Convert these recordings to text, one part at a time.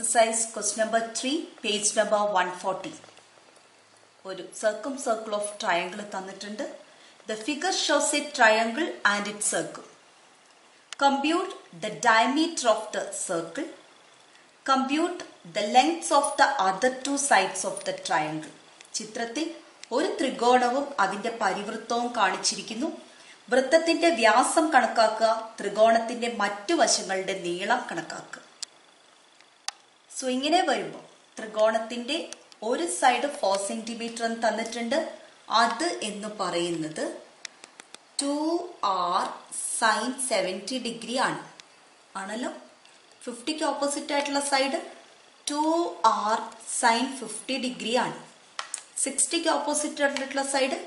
Exercise question number 3, page number 140. ഒരു circle of triangle തന്നിട്ടുണ്ട്. The figure shows a triangle and its circle. Compute the diameter of the circle. Compute the lengths of the other two sides of the triangle. ചിത്രത്തിൽ ഒരു ത്രികോണവും അതിന്റെ പരിവൃത്തവും കാണിച്ചിരിക്കുന്നു. വൃത്തത്തിന്റെ വ്യാസം കണക്കാക്കുക, ത്രികോണത്തിന്റെ മറ്റു വശങ്ങളുടെ നീളം കണക്കാക്കുക. സോ ഇങ്ങനെ വരുമ്പോൾ ത്രികോണത്തിന്റെ ഒരു സൈഡ് 4 സെന്റിമീറ്റർ എന്ന് തന്നിട്ടുണ്ട്. അത് എന്ന് പറയുന്നത് 2r sin 70 ഡിഗ്രി ആണ്. ആണല്ലോ. 50ക്ക് ഓപ്പോസിറ്റ് ആയിട്ടുള്ള സൈഡ് 2r sin 50 ഡിഗ്രി ആണ്. 60ക്ക് ഓപ്പോസിറ്റ് ആയിട്ടുള്ള സൈഡ്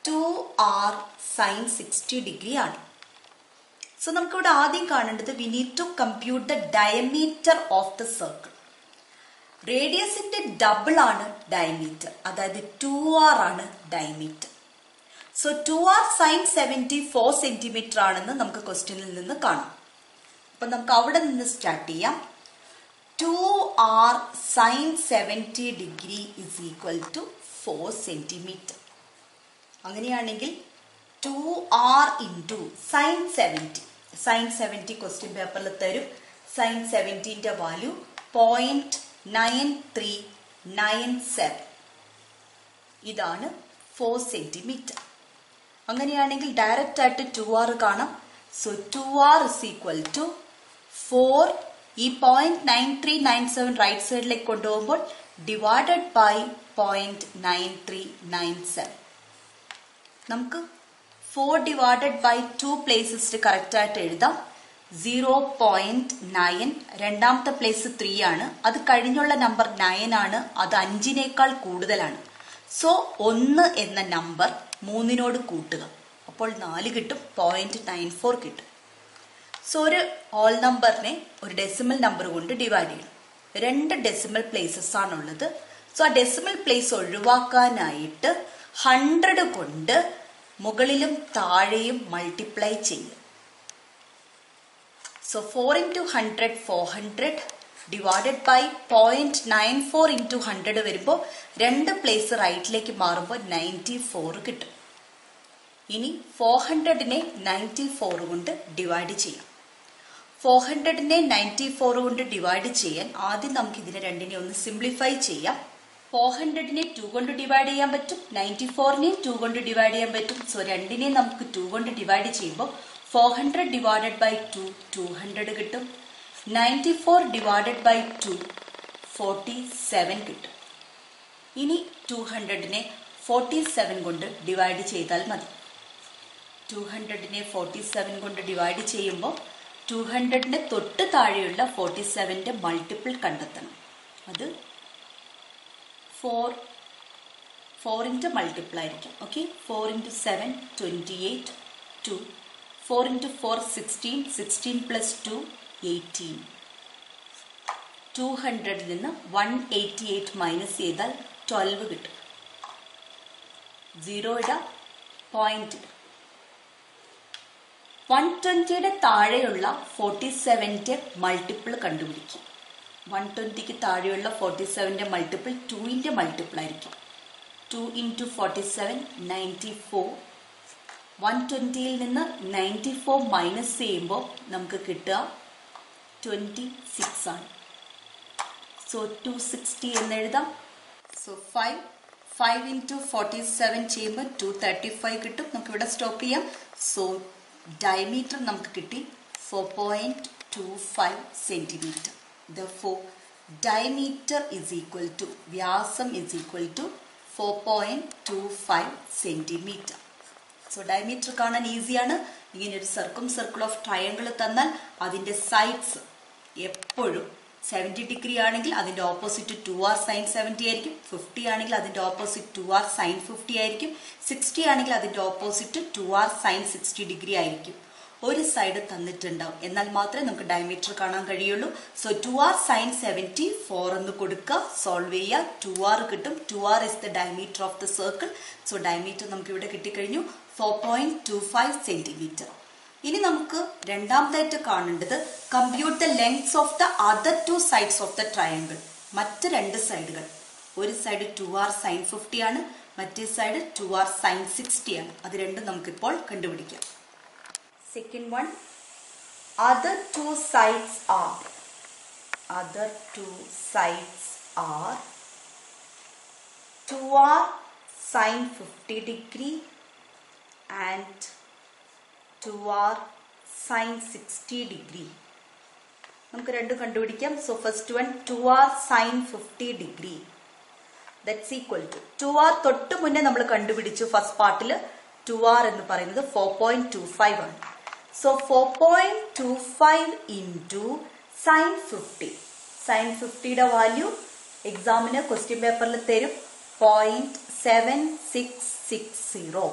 2r sin 60 ഡിഗ്രി ആണ്. സോ നമുക്കിവിടെ ആദ്യം കാണേണ്ടത് we need to compute the diameter of the circle. റേഡിയസിന്റെ ഡബിൾ ആണ് ഡയമീറ്റർ, അതായത് 2r ആണ് diameter. So 2r sin 70 4 centimetre ആണെന്ന് നമുക്ക് ക്വസ്റ്റ്യനിൽ നിന്ന് കാണാം. അപ്പൊ നമുക്ക് അവിടെ നിന്ന് സ്റ്റാർട്ട് ചെയ്യാം. 2r sin 70 degree is equal to 4 centimetre. അങ്ങനെയാണെങ്കിൽ 2r into sine 70. Sign 70 question പേപ്പറിൽ തരും. സൈൻ 70ന്റെ വാല്യൂ 0.9397. ഇതാണ് 4 സെന്റിമീറ്റർ. അങ്ങനെയാണെങ്കിൽ ഡയറക്റ്റ് ആയിട്ട് 2r കാണാം. So 2r is equal to 4. ഈ 0.9397 റൈറ്റ് സൈഡിലേക്ക് കൊണ്ടുപോകുമ്പോൾ ഡിവൈഡഡ് ബൈ 0.9397. നമുക്ക് 4 ഡിവൈഡഡ് ബൈ 2 പ്ലേസസ് കറക്റ്റ് ആയിട്ട് എഴുതാം. 0.9, രണ്ടാമത്തെ പ്ലേസ് 3 ആണ്. അത് കഴിഞ്ഞുള്ള നമ്പർ 9 ആണ്. അത് 5നേക്കാൾ കൂടുതലാണ്. സോ 1 എന്ന നമ്പർ 3നോട് കൂട്ടുക. അപ്പോൾ 4 കിട്ടും. 0.94 കിട്ടും. സോ ഒരു ഹോൾ നമ്പറിനെ ഒരു ഡെസിമൽ നമ്പർ കൊണ്ട് ഡിവൈഡ് ചെയ്യണം. 2 ഡെസിമൽ പ്ലേസസ് ആണുള്ളത്. സോ ആ ഡെസിമൽ പ്ലേസ് ഒഴിവാക്കാനായിട്ട് 100 കൊണ്ട് മുകളിലും താഴെയും മൾട്ടിപ്ലൈ ചെയ്യും. So 4 into 100 400 divided by 0.94 into 100 വരുമ്പോൾ 2 പ്ലേസ് റൈറ്റിലേക്ക് മാറുമ്പോൾ 94 കിട്ടും. ഇനി 400നെ 94 കൊണ്ട് ഡിവൈഡ് ചെയ്യാം. 400നെ 94 കൊണ്ട് ഡിവൈഡ് ചെയ്യാൻ ആദ്യം നമുക്ക് ഇതിനെ രണ്ടിനെ ഒന്ന് സിംപ്ലിഫൈ ചെയ്യാം. 400നെ 2 കൊണ്ട് ഡിവൈഡ് ചെയ്യാൻ പറ്റും. 94നെ 2 കൊണ്ട് ഡിവൈഡ് ചെയ്യാൻ പറ്റും. സോ രണ്ടിനെ നമുക്ക് 2 കൊണ്ട് ഡിവൈഡ് ചെയ്യുമ്പോൾ 400 ഡിവൈഡഡ് ബൈ 2 200 കിട്ടും. 94 ഡിവൈഡഡ് ബൈ 2 47 കിട്ടും. ഇനി 200നെ 47 കൊണ്ട് ഡിവൈഡ് ചെയ്താൽ മതി. 200നെ 47 കൊണ്ട് ഡിവൈഡ് ചെയ്യുമ്പോൾ 200ന്റെ തൊട്ട് താഴെയുള്ള 47ന്റെ മൾട്ടിപ്പിൾ കണ്ടെത്തണം. അത് 4 മൾട്ടിപ്പിൾ ആയിരിക്കും. Okay, 4 into 7 28 2 4 into 4 16 16 plus 2 18. 200ൽ നിന്ന് 188 മൈനസ് ചെയ്താൽ 12 കിട്ടും. 0 ഇടാം, പോയിന്റ്. 120യുടെ താഴെയുള്ള 47ന്റെ മൾട്ടിപ്പിൾ കണ്ടുപിടിക്കും. 120ക്ക് താഴെയുള്ള 47ന്റെ മൾട്ടിപ്പിൾ 2ന്റെ മൾട്ടിപ്പിൾ ആയിരിക്കും. 2 into 47 94. 120ൽ നിന്ന് 94 മൈനസ് ചെയ്യുമ്പോൾ നമുക്ക് കിട്ടുക 26 ആണ്. സോ 260 എന്ന് എഴുതാം. സോ 5 into 47 ചെയ്യുമ്പോൾ 235 കിട്ടും. നമുക്ക് ഇവിടെ സ്റ്റോപ്പ് ചെയ്യാം. സോ ഡയമീറ്റർ നമുക്ക് കിട്ടി 4.25 centimetre. Therefore, diameter is equal to, വ്യാസം is equal to 4.25 centimeter. So diameter കാണാൻ ഈസിയാണ്. ഇങ്ങനെ ഒരു സർക്കിൾ ഓഫ് ട്രയാങ്കിൾ തന്നാൽ അതിന്റെ സൈഡ്സ് എപ്പോഴും 70 ഡിഗ്രി ആണെങ്കിൽ അതിന്റെ ഓപ്പോസിറ്റ് 2r sin 70 ആയിരിക്കും. 50 ആണെങ്കിൽ അതിന്റെ ഓപ്പോസിറ്റ് 2r sin 50 ആയിരിക്കും. 60 ആണെങ്കിൽ അതിന്റെ ഓപ്പോസിറ്റ് 2r sin 60 ഡിഗ്രി ആയിരിക്കും. ഒരു സൈഡ് തന്നിട്ടുണ്ടാവും, എന്നാൽ മാത്രമേ നമുക്ക് ഡയമീറ്റർ കാണാൻ കഴിയുള്ളൂ. സോ 2r sin 70 4 എന്ന് കൊടുക്കുക, സോൾവ് ചെയ്യുക, 2r കിട്ടും. 2r is the diameter of the circle. So diameter നമുക്ക് ഇവിടെ കിട്ടിക്കഴിഞ്ഞു 4.25 സെന്റിമീറ്റർ. ഇനി നമുക്ക് രണ്ടാമതായിട്ട് കാണേണ്ടത് compute the lengths of the other two sides of the triangle. മറ്റ് രണ്ട് സൈഡുകൾ, ഒരു സൈഡ് 2r sin 50 ആണ്, മറ്റേ സൈഡ് 2r sin 60 ആണ്. അത് രണ്ടും നമുക്കിപ്പോൾ കണ്ടുപിടിക്കാം. Second one, other two sides are 2r sin 50 degree and 2r sin 60 degree. നമുക്ക് രണ്ടും കണ്ടുപിടിക്കാം. So first one 2r sin 50 degree that's equal to 2r തൊട്ട് മുന്നേ നമ്മൾ കണ്ടുപിടിച്ചു ഫസ്റ്റ് പാർട്ടിൽ 2r എന്ന് പറയുന്നത് 4.25 ആണ്. So 4.25 into sin 50. sin 50യുടെ value എക്സാമിന് ക്വസ്റ്റ്യൻ പേപ്പറിൽ തരും 0.7660.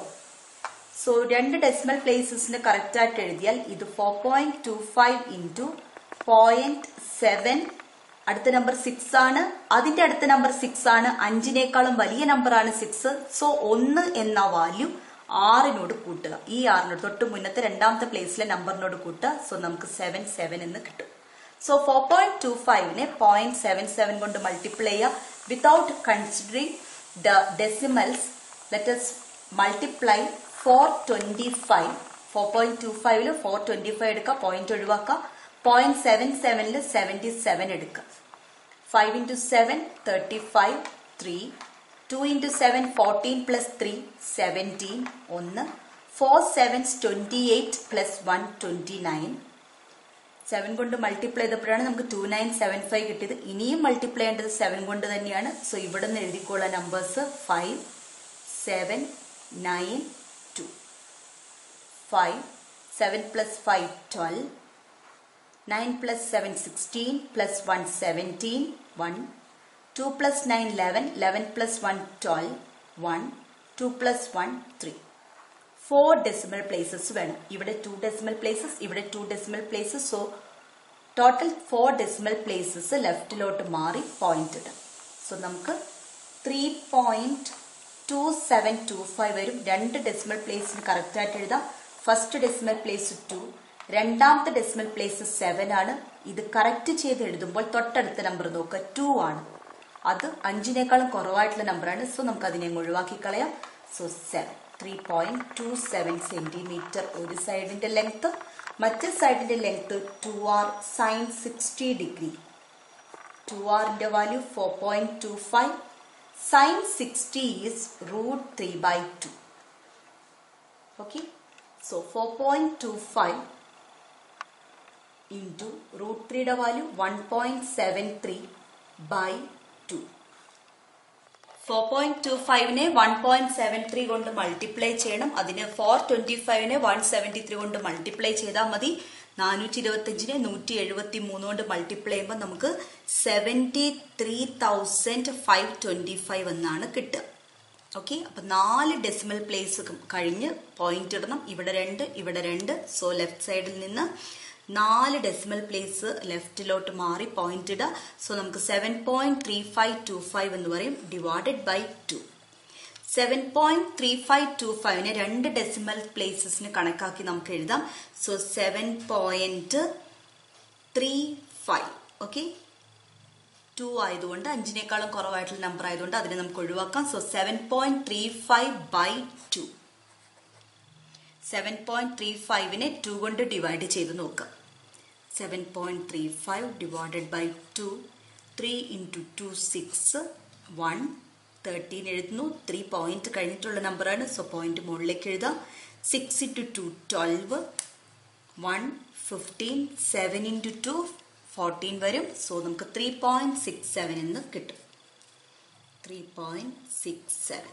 സോ രണ്ട് ഡെസിമൽ പ്ലേസസിന് കറക്റ്റ് ആയിട്ട് എഴുതിയാൽ ഇത് 4.25 into 0.7, അടുത്ത നമ്പർ 6 ആണ്, അതിന്റെ അടുത്ത നമ്പർ 6 ആണ്, 5നേക്കാളും വലിയ നമ്പർ ആണ് 6. സോ 1 എന്ന വാല്യൂ 6നോട് കൂട്ടുക. ഈ 6നോട് തൊട്ട് മുന്നത്തെ രണ്ടാമത്തെ പ്ലേസിലെ നമ്പറിനോട് കൂട്ടുക. സോ നമുക്ക് 77 എന്ന് കിട്ടും. സോ 4.25നെ 0.77 കൊണ്ട് മൾട്ടിപ്ലൈ ചെയ്യുക. Without considering the decimals let us multiply 425. 4.25ൽ 425 എടുക്കുക, പോയിന്റ് ഒഴിവാക്കുക. 0.77ൽ 77 എടുക്കുക. 5 into 7 35, 3. 2 into 7 14 plus 3 17, 1. 4 7s 28 plus 1 29. 7 കൊണ്ട് മൾട്ടിപ്ലൈ ചെയ്തപ്പോഴാണ് നമുക്ക് 2975 കിട്ടിയത്. ഇനിയും മൾട്ടിപ്ലൈ ചെയ്യേണ്ടത് 7 കൊണ്ട് തന്നെയാണ്. സോ ഇവിടെ നിന്ന് എഴുതിക്കോളാം numbers 5 7 9 2. 5 7 plus 5 12. 9 plus 7 16 plus 1 17 1. 2 plus 9 11. 11 plus 1 12 1. 2 plus 1 3. 4 decimal places വേണം. ഇവിടെ 2 decimal places, ഇവിടെ 2 decimal places. So total 4 decimal places ലെഫ്റ്റിലോട്ട് മാറി പോയിന്റ് ഇടാം. സോ നമുക്ക് 3.2725 വരും. രണ്ട് ഡെസിമൽ പ്ലേസിന് കറക്റ്റ് ആയിട്ട് എഴുതാം. ഫസ്റ്റ് ഡെസിമൽ പ്ലേസ് 2, രണ്ടാമത്തെ ഡെസിമൽ പ്ലേസ് 7 ആണ്. ഇത് കറക്റ്റ് ചെയ്ത് എഴുതുമ്പോൾ തൊട്ടടുത്ത നമ്പർ നോക്കുക 2 ആണ്. അത് 5നേക്കാളും കുറവായിട്ടുള്ള നമ്പറാണ്. സോ നമുക്ക് അതിനെ ഒഴിവാക്കി കളയാം. സോ 3.27 സെന്റിമീറ്റർ ഒരു സൈഡിന്റെ ലെങ്ത്. മറ്റേ സൈഡിന്റെ ലെങ്ത് 2r sin 60 ഡിഗ്രി. 2rന്റെ value 4.25. sin 60 is √3/2. Okay, so 4.25 into √3യുടെ വാല്യൂ 1.73/2. 4.25നെ 1.73 കൊണ്ട് മൾട്ടിപ്ലൈ ചെയ്യണം. അതിന് 425നെ 173 കൊണ്ട് മൾട്ടിപ്ലൈ ചെയ്താൽ മതി. 425നെ 173 കൊണ്ട് മൾട്ടിപ്ലൈ ചെയ്യുമ്പോൾ നമുക്ക് 73,525 എന്നാണ് കിട്ടുക. ഓക്കെ, അപ്പൊ 4 ഡെസിമൽ പ്ലേസ് കഴിഞ്ഞ് പോയിന്റ് ഇടണം. ഇവിടെ 2, ഇവിടെ 2. സോ ലെഫ്റ്റ് സൈഡിൽ നിന്ന് 4 ഡെസിമൽ പ്ലേസ് ലെഫ്റ്റിലോട്ട് മാറി പോയിന്റ് ഇടുക. സോ നമുക്ക് 7.3525 എന്ന് പറയും ഡിവൈഡഡ് ബൈ 2. 7.3525നെ 2 ഡെസിമൽ പ്ലേസസിന് കണക്കാക്കി നമുക്ക് എഴുതാം. സോ 7.35. ഓക്കെ, 2 ആയതുകൊണ്ട് 5നേക്കാളും കുറവായിട്ടുള്ള നമ്പർ ആയതുകൊണ്ട് അതിനെ നമുക്ക് ഒഴിവാക്കാം. സോ 7.35/2. 7.35നെ 2 കൊണ്ട് ഡിവൈഡ് ചെയ്ത് നോക്കാം. 7.35 ഡിവൈഡഡ് ബൈ 2. 3 into 2 6. 1 13 എഴുതുന്നു. 3 പോയിന്റ് കഴിഞ്ഞിട്ടുള്ള നമ്പറാണ്. സോ പോയിന്റ് മുകളിലേക്ക് എഴുതാം. 6 into 2 12. 1 15. 7 into 2 14 വരും. സോ നമുക്ക് 3.67 എന്ന് കിട്ടും. 3.67.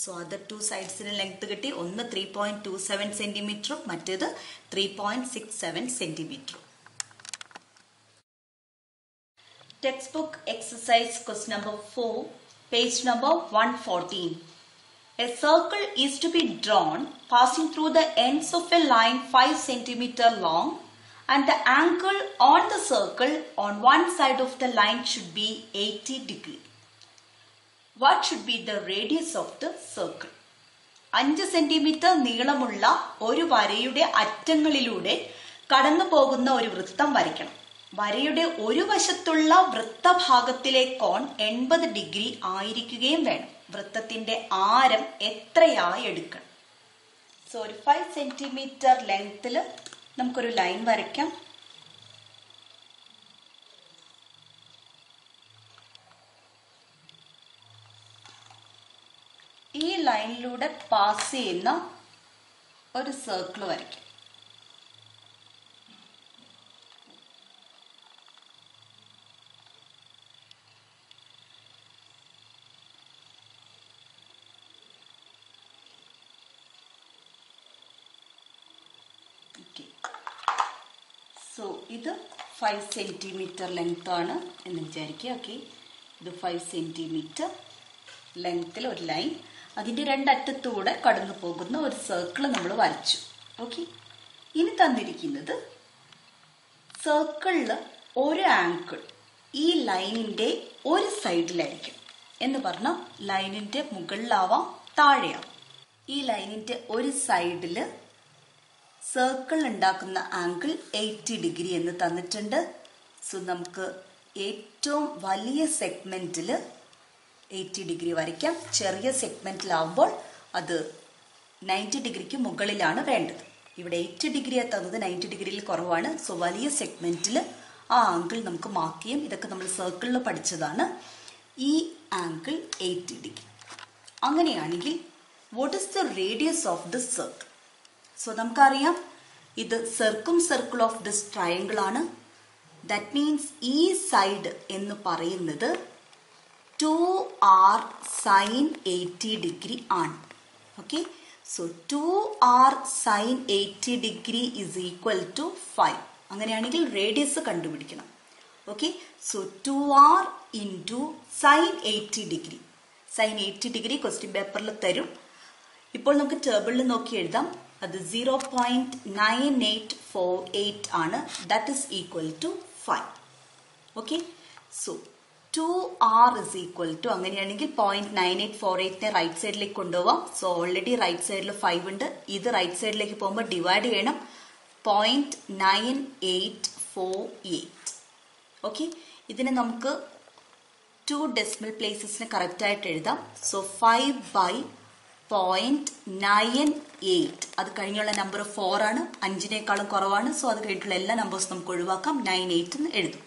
സോ അതർ 2 സൈഡ്സിന് ലെങ്ത് കിട്ടി. ഒന്ന് 3.27 സെന്റിമീറ്ററും മറ്റേത് 3.67 സെന്റിമീറ്ററും. Textbook exercise question number 4, page number 114. A circle is to be drawn passing through the ends of a line 5 cm long, and the angle on the circle on one side of the line should be 80 degree. What should be the radius of the circle? 5 centimetre നീളമുള്ള ഒരു വരയുടെ അറ്റങ്ങളിലൂടെ കടന്നു പോകുന്ന ഒരു വൃത്തം വരയ്ക്കണം. വരയുടെ ഒരു വശത്തുള്ള വൃത്തഭാഗത്തിലെ കോൺ 80 ഡിഗ്രി ആയിരിക്കുകയും വേണം. വൃത്തത്തിന്റെ ആരം എത്രയായി എടുക്കണം? സോ ഒരു 5 സെന്റിമീറ്റർ ലെങ്ത്തിൽ നമുക്കൊരു ലൈൻ വരയ്ക്കാം. ഈ ലൈനിലൂടെ പാസ് ചെയ്യുന്ന ഒരു സർക്കിൾ വരയ്ക്കാം. സോ ഇത് 5 സെന്റിമീറ്റർ ലെങ്ത് ആണ് എന്ന് വിചാരിക്കുക. ഓക്കെ, ഇത് 5 സെന്റിമീറ്റർ ലെങ്ത്തിൽ ഒരു ലൈൻ, അതിന്റെ രണ്ടറ്റത്തൂടെ കടന്നു പോകുന്ന ഒരു സർക്കിൾ നമ്മൾ വരച്ചു. ഓക്കെ, ഇനി തന്നിരിക്കുന്നത് സർക്കിളിൽ ഒരു ആംഗിൾ ഈ ലൈനിന്റെ ഒരു സൈഡിലായിരിക്കും എന്ന് പറഞ്ഞാൽ ലൈനിന്റെ മുകളിലാവാം താഴെയാവാം. ഈ ലൈനിന്റെ ഒരു സൈഡില് സർക്കിൾ ഉണ്ടാക്കുന്ന ആംഗിൾ 80 ഡിഗ്രി എന്ന് തന്നിട്ടുണ്ട്. സോ നമുക്ക് ഏറ്റവും വലിയ സെഗ്മെന്റിൽ 80 ഡിഗ്രി വരയ്ക്കാം. ചെറിയ സെഗ്മെന്റിലാവുമ്പോൾ അത് 90 ഡിഗ്രിക്ക് മുകളിലാണ് വേണ്ടത്. ഇവിടെ 80 ഡിഗ്രി തന്നത് 90 ഡിഗ്രിയിൽ കുറവാണ്. സോ വലിയ സെഗ്മെന്റിൽ ആ ആംഗിൾ നമുക്ക് മാർക്ക് ചെയ്യാം. ഇതൊക്കെ നമ്മൾ സർക്കിളിൽ പഠിച്ചതാണ്. ഈ ആംഗിൾ 80 ഡിഗ്രി. അങ്ങനെയാണെങ്കിൽ what is the radius of the circle? So നമുക്കറിയാം ഇത് സർക്കിൾ ഓഫ് ദിസ് ട്രയാങ്കിൾ ആണ്. ദാറ്റ് മീൻസ് ഈ സൈഡ് എന്ന് പറയുന്നത് 2r sin 80 ഡിഗ്രി ആണ്. Okay, so 2r sin 80 degree is equal to 5. അങ്ങനെയാണെങ്കിൽ റേഡിയസ് കണ്ടുപിടിക്കണം. Okay, so 2r into sin 80 degree. sin 80 degree question പേപ്പറിൽ തരും. ഇപ്പോൾ നമുക്ക് ടേബിളിൽ നോക്കി എഴുതാം. അത് 0.9848 ആണ്. That is equal to 5. Okay, so 2r is equal to, അങ്ങനെയാണെങ്കിൽ 0.9848 റൈറ്റ് സൈഡിലേക്ക് കൊണ്ടുപോവാം. സോ ഓൾറെഡി റൈറ്റ് സൈഡിൽ 5 ഉണ്ട്. ഇത് റൈറ്റ് സൈഡിലേക്ക് പോകുമ്പോൾ ഡിവൈഡ് ചെയ്യണം. 0.9848. ഓക്കെ, ഇതിനെ നമുക്ക് 2 ഡെസിമൽ പ്ലേസസിന് കറക്റ്റ് ആയിട്ട് എഴുതാം. സോ 5/0.98. അത് കഴിഞ്ഞുള്ള നമ്പർ 4 ആണ്, 5നേക്കാളും കുറവാണ്. സോ അത് കഴിഞ്ഞിട്ടുള്ള എല്ലാ നമ്പേഴ്സും നമുക്ക് ഒഴിവാക്കാം. 98 എന്ന് എഴുതും.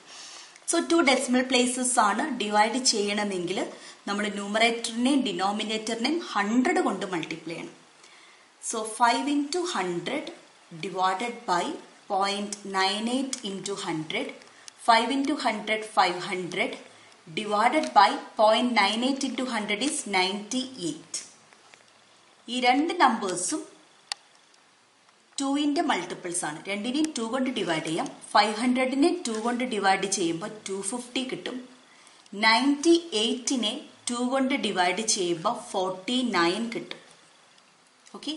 സോ 2 ഡെസിമൽ പ്ലേസസ് ആണ്. ഡിവൈഡ് ചെയ്യണമെങ്കിൽ നമ്മൾ ന്യൂമറേറ്ററിനെയും ഡിനോമിനേറ്ററിനെയും 100 കൊണ്ട് മൾട്ടിപ്ലൈ ചെയ്യണം. So 5 into 100 divided by 0.98 into 100. 5 into 100 500 divided by 0.98 into 100 is 98. ഈ രണ്ട് നമ്പേഴ്സും 2ന്റെ മൾട്ടിപ്പിൾസ് ആണ്. രണ്ടിനെയും 2 കൊണ്ട് ഡിവൈഡ് ചെയ്യാം. 500നെ 2 കൊണ്ട് ഡിവൈഡ് ചെയ്യുമ്പോൾ 250 കിട്ടും. 98നെ 2 കൊണ്ട് ഡിവൈഡ് ചെയ്യുമ്പോൾ 49 കിട്ടും. ഓക്കെ,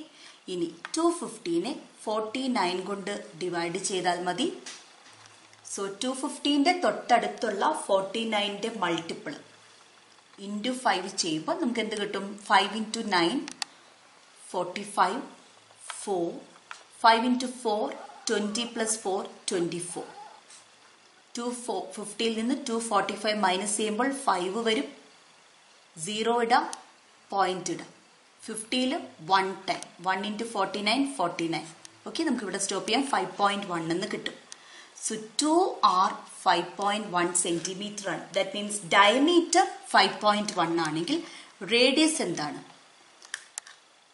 ഇനി 250നെ 49 കൊണ്ട് ഡിവൈഡ് ചെയ്താൽ മതി. സോ 250ന്റെ തൊട്ടടുത്തുള്ള 49ന്റെ മൾട്ടിപ്പിൾ ഇൻറ്റു 5 ചെയ്യുമ്പോൾ നമുക്ക് എന്ത് കിട്ടും? 5 into 9 45, 4, 5 into 4 20 plus 4 24. 250ൽ നിന്ന് 245 മൈനസ് ചെയ്യുമ്പോൾ 5 വരും. 0 ഇടാം, പോയിന്റ് ഇടാം. 50ൽ 1 ടൈം 1 into 49 49. ഓക്കെ, നമുക്ക് ഇവിടെ സ്റ്റോപ്പ് ചെയ്യാം. 5.1 എന്ന് കിട്ടും. സോ 2r 5.1 സെന്റിമീറ്റർ ആണ്. ദാറ്റ് മീൻസ് ഡയമീറ്റർ 5.1 ആണെങ്കിൽ റേഡിയസ് എന്താണ്?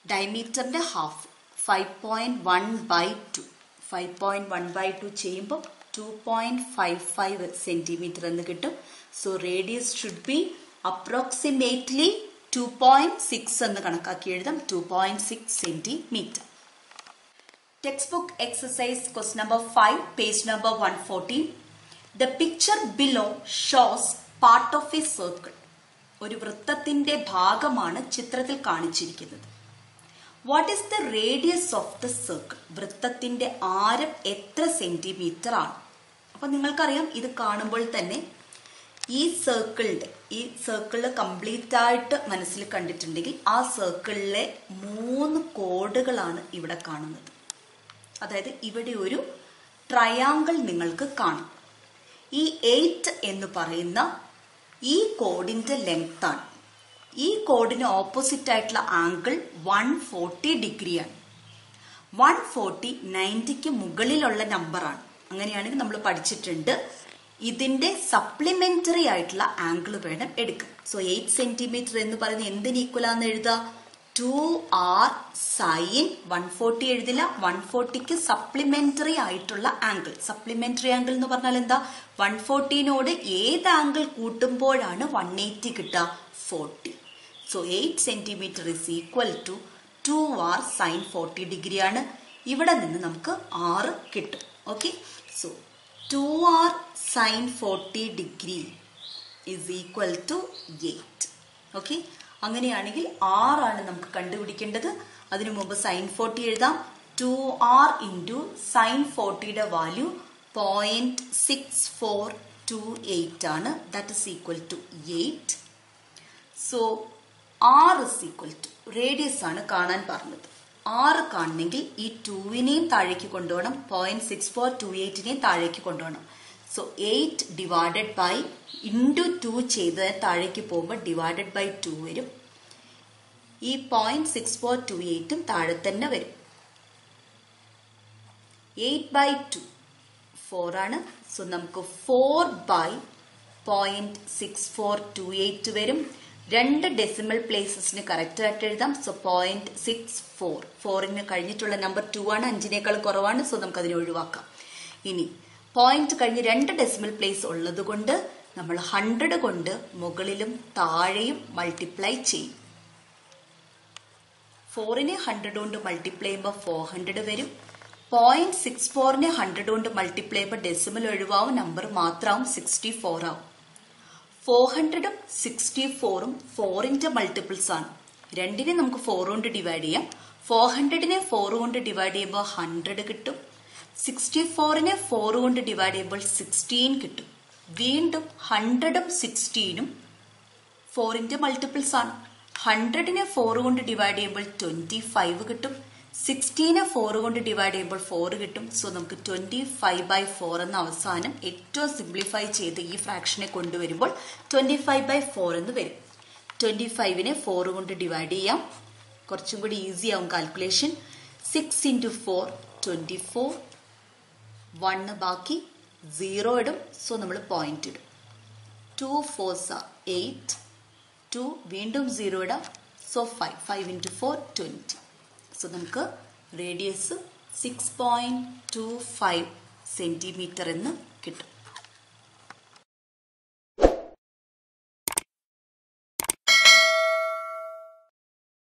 ഡയമീറ്ററിന്റെ ഹാഫ് 5.1/2. 5.1/2 ചെയ്യുമ്പോൾ 2.55 സെന്റിമീറ്റർ എന്ന് കിട്ടും. So radius should be approximately 2.6 എന്ന് കണക്കാക്കി എഴുതാം. 2.6 centimetre. Text book exercise question number 5, page number 114. The picture below shows part of A circle. ഒരു വൃത്തത്തിന്റെ ഭാഗമാണ് ചിത്രത്തിൽ കാണിച്ചിരിക്കുന്നത്. What is the radius of the circle? വൃത്തത്തിന്റെ ആരം എത്ര സെന്റിമീറ്റർ ആണ്? അപ്പൊ നിങ്ങൾക്കറിയാം, ഇത് കാണുമ്പോൾ തന്നെ ഈ സർക്കിളിൽ കംപ്ലീറ്റ് ആയിട്ട് മനസ്സിൽ കണ്ടിട്ടുണ്ടെങ്കിൽ ആ സർക്കിളിലെ 3 കോഡുകളാണ് ഇവിടെ കാണുന്നത്. അതായത് ഇവിടെ ഒരു ട്രയാങ്കിൾ നിങ്ങൾക്ക് കാണും. ഈ 8 എന്ന് പറയുന്ന ഈ കോഡിന്റെ ലെങ്ത് ആണ്. ഈ കോഡിന് ഓപ്പോസിറ്റ് ആയിട്ടുള്ള ആംഗിൾ 140 ഡിഗ്രിയാണ്. 140 90ക്ക് മുകളിലുള്ള നമ്പറാണ്. അങ്ങനെയാണെങ്കിൽ നമ്മൾ പഠിച്ചിട്ടുണ്ട് ഇതിന്റെ സപ്ലിമെന്ററി ആയിട്ടുള്ള ആംഗിൾ വേണം എടുക്കാൻ. സോ 8 സെന്റിമീറ്റർ എന്ന് പറയുന്നത് എന്തിന് ഈക്വലാന്ന് എഴുതാം? 2r സൈൻ 140 എഴുതില്ല, 140ക്ക് സപ്ലിമെന്ററി ആയിട്ടുള്ള ആംഗിൾ. സപ്ലിമെന്ററി ആംഗിൾ എന്ന് പറഞ്ഞാൽ എന്താ? 140നോട് ഏത് ആംഗിൾ കൂട്ടുമ്പോഴാണ് 180 കിട്ടുക? 40. So 8 centimetre is equal to 2r sine 40 degree ആണ്. ഇവിടെ നിന്ന് നമുക്ക് r കിട്ടും. Okay, so 2r sine 40 degree is equal to 8. Okay, അങ്ങനെയാണെങ്കിൽ r ആണ് നമുക്ക് കണ്ടുപിടിക്കേണ്ടത്. അതിനു മുമ്പ് സൈൻ 40 എഴുതാം. 2r ഇൻറ്റു സൈൻ 40യുടെ വാല്യൂ 0.6428 ആണ്. That is equal to 8. So r is equal to radius ആണ് കാണാൻ പറഞ്ഞത്. r കാണണമെങ്കിൽ ഈ 2വിനെയും താഴേക്ക് കൊണ്ടുപോകണം, 0.6428നെയും താഴേക്ക് കൊണ്ടുപോകണം. സോ 8 ഡിവൈഡഡ് ബൈ ഇൻറ്റു 2 ചെയ്ത് താഴേക്ക് പോകുമ്പോൾ ഡിവൈഡഡ് ബൈ 2 വരും. ഈ 0.6428ഉം താഴെ തന്നെ വരും. 8/2 4 ആണ്. സോ നമുക്ക് 4/0.6428 വരും. 2 ഡെസിമൽ പ്ലേസസിന് കറക്റ്റ് ആയിട്ട് എഴുതാം. സോ 0.64, 4ന് കഴിഞ്ഞിട്ടുള്ള നമ്പർ 2 ആണ്, 5നേക്കാൾ കുറവാണ്. സോ നമുക്ക് അതിനെ ഒഴിവാക്കാം. ഇനി പോയിന്റ് കഴിഞ്ഞ് 2 ഡെസിമൽ പ്ലേസ് ഉള്ളത് കൊണ്ട് നമ്മൾ 100 കൊണ്ട് മുകളിലും താഴെയും മൾട്ടിപ്ലൈ ചെയ്യും. 4നെ 100 കൊണ്ട് മൾട്ടിപ്ലൈ ചെയ്യുമ്പോൾ 400 വരും. 0.64നെ 100 കൊണ്ട് മൾട്ടിപ്ലൈ ചെയ്യുമ്പോൾ ഡെസിമൽ ഒഴിവാവും, നമ്പർ മാത്രമാവും 64 ആവും. 400ഉം 64ഉം 4ന്റെ മൾട്ടിപ്പിൾസ് ആണ്. 2നെ നമുക്ക് 4 കൊണ്ട് ഡിവൈഡ് ചെയ്യാം. 400നെ 4 കൊണ്ട് ഡിവൈഡ് ചെയ്യുമ്പോൾ 100 കിട്ടും. 64നെ 4 കൊണ്ട് ഡിവൈഡ് ചെയ്യുമ്പോൾ 16 കിട്ടും. വീണ്ടും 100ഉം 16ഉം 4ന്റെ മൾട്ടിപ്പിൾസ് ആണ്. 100നെ 4 കൊണ്ട് ഡിവൈഡ് ചെയ്യുമ്പോൾ 25 കിട്ടും. 16നെ 4 കൊണ്ട് ഡിവൈഡ് ചെയ്യുമ്പോൾ 4 കിട്ടും. സോ നമുക്ക് 25/4 എന്ന അവസാനം ഏറ്റവും സിംപ്ലിഫൈ ചെയ്ത് ഈ ഫ്രാക്ഷനെ കൊണ്ടുവരുമ്പോൾ 25/4 എന്ന് വരും. 25നെ 4 കൊണ്ട് ഡിവൈഡ് ചെയ്യാം, കുറച്ചും കൂടി ഈസി ആവും കാൽക്കുലേഷൻ. 6 × 4 24, 1 ബാക്കി 0 ഇടും. സോ നമ്മൾ പോയിന്റ് ഇടും. 2 4s 8, 2 വീണ്ടും 0 ഇടാം. സോ 5, 5 × 4 20. സോ നമുക്ക് റേഡിയസ് 6.25 സെന്റിമീറ്റർ എന്ന് കിട്ടും.